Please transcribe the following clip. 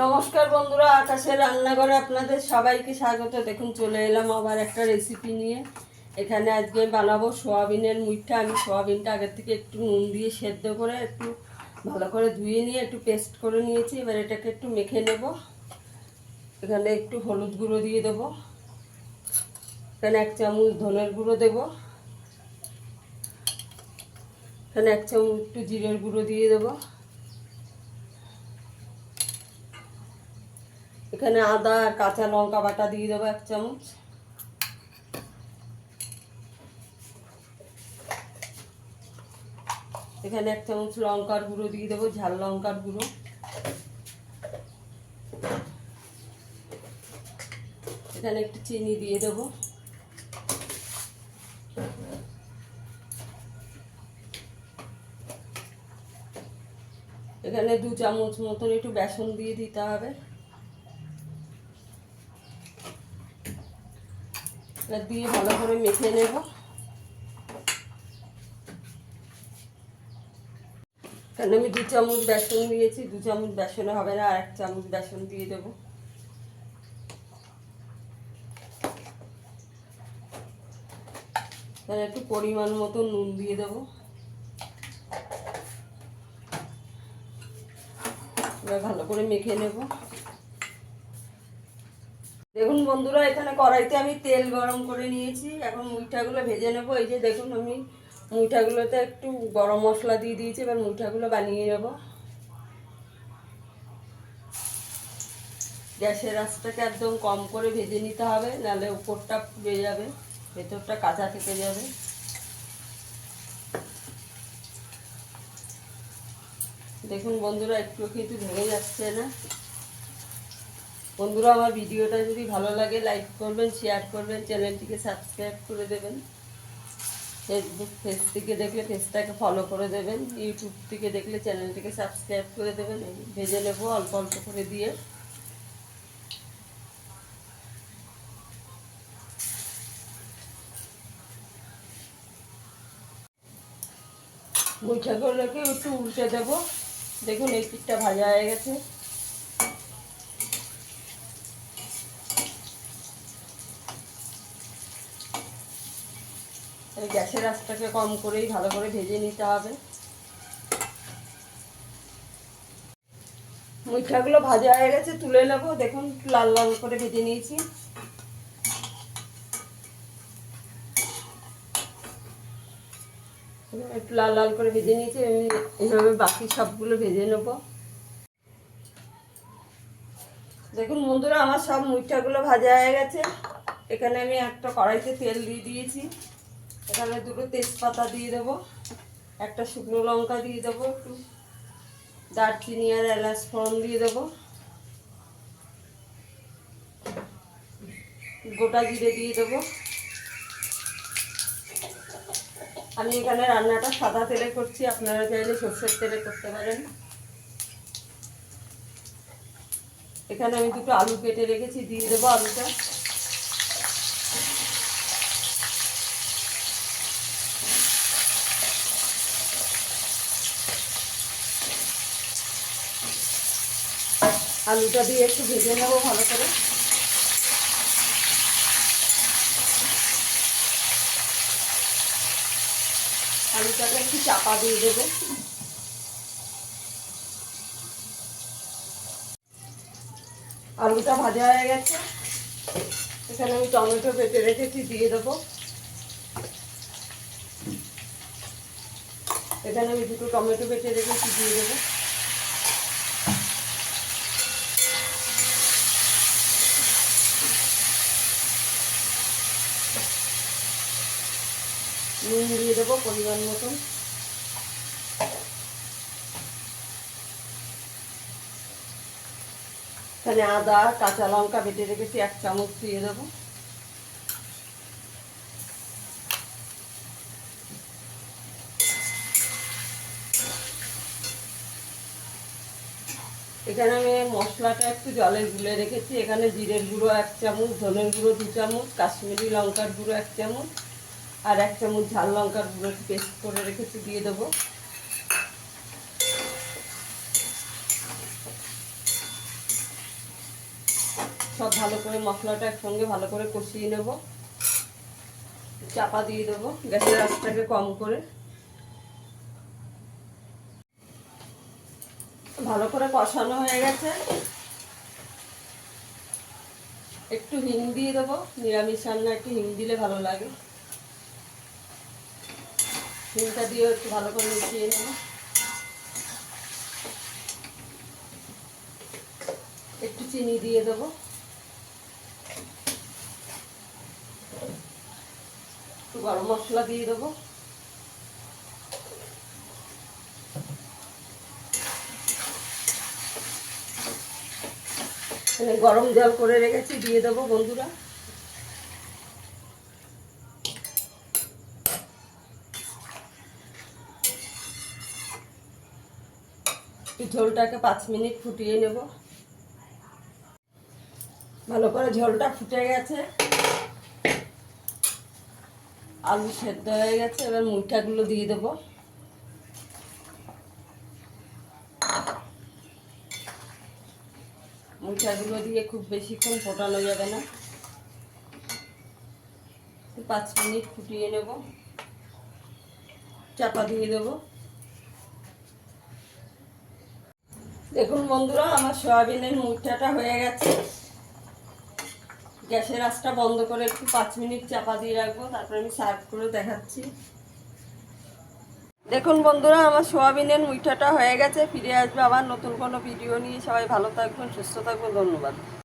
নমস্কার বন্ধুরা, আকাশের রান্নাঘরে আপনাদের সবাইকে স্বাগত। দেখুন চলে এলাম আবার একটা রেসিপি নিয়ে। এখানে আজকে বানাবো সোয়াবিনের মুইঠা। আমি সোয়াবিনটা আগের থেকে একটু নুন দিয়ে সেদ্ধ করে একটু ভালো করে ধুয়ে নিয়ে একটু পেস্ট করে নিয়েছি। এবার এটাকে একটু মেখে নেব। এখানে একটু হলুদ গুঁড়ো দিয়ে দেবো, এখানে 1 চামচ ধনের গুঁড়ো দেবো, এখানে 1 চামচ একটু জিরের গুঁড়ো দিয়ে দেবো, এখানে আদা আর কাঁচা লঙ্কা বাটা দিয়ে দেবো 1 চামচ, এখানে 1 চামচ লঙ্কার গুঁড়ো দিয়ে দেবো, ঝাল লঙ্কার গুঁড়ো, এখানে একটু চিনি দিয়ে দেবো, এখানে 2 চামচ মতন একটু বেসন দিয়ে দিতে হবে। এবার দিয়ে ভালো করে মেখে নেব। এখানে আমি 2 চামচ বেসন দিয়েছি, 2 চামচ বেসনে হবে না, আর 1 চামচ বেসন দিয়ে দেবো। এখানে একটু পরিমাণ মতো নুন দিয়ে দেবো। এবার ভালো করে মেখে নেব। দেখুন বন্ধুরা, এখানে কড়াইতে আমি তেল গরম করে নিয়েছি। এখন মুইঠাগুলো ভেজে নেব। এই যে দেখুন, আমি মুইঠাগুলোতে একটু গরম মশলা দিয়ে দিয়েছি। এবার মুইঠাগুলো বানিয়ে নেব। গ্যাসের আঁচটাকে একদম কম করে ভেজে নিতে হবে, নাহলে উপরটা পুড়ে যাবে, ভেতরটা কাঁচা থেকে যাবে। দেখুন বন্ধুরা, একটু কিন্তু ভেঙে যাচ্ছে না। বন্ধুরা, আমার ভিডিওটা যদি ভালো লাগে লাইক করবেন, শেয়ার করবেন, চ্যানেলটিকে সাবস্ক্রাইব করে দেবেন। ফেসবুক পেজ থেকে দেখলে পেজটাকে ফলো করে দেবেন, ইউটিউব থেকে দেখলে চ্যানেলটিকে সাবস্ক্রাইব করে দেবেন। ভেজে নেব অল্প অল্প করে দিয়ে। মুইঠাগুলোকে একটু উল্টে দেবো। দেখুন এই পিঠটা ভাজা হয়ে গেছে। গ্যাসের আঁচটাকে কম করেই ভালো করে ভেজে নিতে হবে। মুইঠাগুলো ভাজা হয়ে গেছে, তুলে নেবো। দেখুন লাল লাল করে ভেজে নিয়েছি। একটু লাল লাল করে ভেজে নিয়েছি। এইভাবে বাকি সবগুলো ভেজে নেব। দেখুন বন্ধুরা, আমার সব মুইঠাগুলো ভাজা হয়ে গেছে। এখানে আমি একটা কড়াইতে তেল দিয়ে দিয়েছি। এখানে 2টো তেজপাতা দিয়ে দেবো, একটা শুকনো লঙ্কা দিয়ে দেবো, একটু দারচিনি আর এলাচ ফোড়ন দিয়ে দেবো, গোটা জিরে দিয়ে দেবো। আমি এখানে রান্নাটা সাদা তেলে করছি, আপনারা চাইলে সরষের তেলে করতে পারেন। এখানে আমি 2টো আলু কেটে রেখেছি, দিয়ে দেবো আলুটা। আলুটা দিয়ে একটু ভেজে নেবো ভালো করে। আলুটাকে একটু চাপা দিয়ে দেবো। আলুটা ভাজা হয়ে গেছে। এখানে আমি টমেটো কেটে রেখেছি, দিয়ে দেবো। এখানে আমি 2টো টমেটো কেটে রেখেছি, দিয়ে দেবো। নুন দিয়ে দেবো পরিমাণ মতন। এখানে আদা কাঁচা লঙ্কা বেটে রেখেছি, 1 চামচ দিয়ে দেবো। এখানে আমি মশলাটা একটু জলে গুলে রেখেছি। এখানে জিরের গুঁড়ো 1 চামচ, ধনের গুঁড়ো 2 চামচ, কাশ্মীরি লঙ্কার গুঁড়ো 1 চামচ, আর 1 চামচ ঝাল লঙ্কার গুঁড়ো পেস্ট করে রেখেছি, দিয়ে দেবো। সব ভালো করে মশলাটা একসঙ্গে ভালো করে কষিয়ে নেব। চাপা দিয়ে দেবো গ্যাসের আঁচটাকে কম করে। ভালো করে কষানো হয়ে গেছে। একটু হিং দিয়ে দেবো, নিরামিষ রান্না একটু হিং দিলে ভালো লাগে। হিংটা দিয়েও একটু ভালো করে মিশিয়ে নেব। একটু চিনি দিয়ে দেবো। একটু গরম মশলা দিয়ে দেবো। গরম জল করে রেখেছি, দিয়ে দেবো বন্ধুরা। ঝোলটাকে 5 মিনিট ফুটিয়ে নেব। ভালো করে ঝোলটা ফুটে গেছে, আলু সেদ্ধ হয়ে গেছে। এবার মুইঠাগুলো দিয়ে দেবো। মুইঠাগুলো দিয়ে খুব বেশিক্ষণ ফোটানো যাবে না, 5 মিনিট ফুটিয়ে নেব। চাপা দিয়ে দেবো। দেখুন বন্ধুরা, আমার সয়াবিনের মুইঠাটা হয়ে গেছে। গ্যাসের আঁচটা বন্ধ করে একটু 5 মিনিট চাপা দিয়ে রাখবো, তারপরে আমি সার্ভ করে দেখাচ্ছি। দেখুন বন্ধুরা, আমার সয়াবিনের মুইঠাটা হয়ে গেছে। ফিরে আসবে আবার নতুন কোনো ভিডিও নিয়ে। সবাই ভালো থাকবেন, সুস্থ থাকবেন। ধন্যবাদ।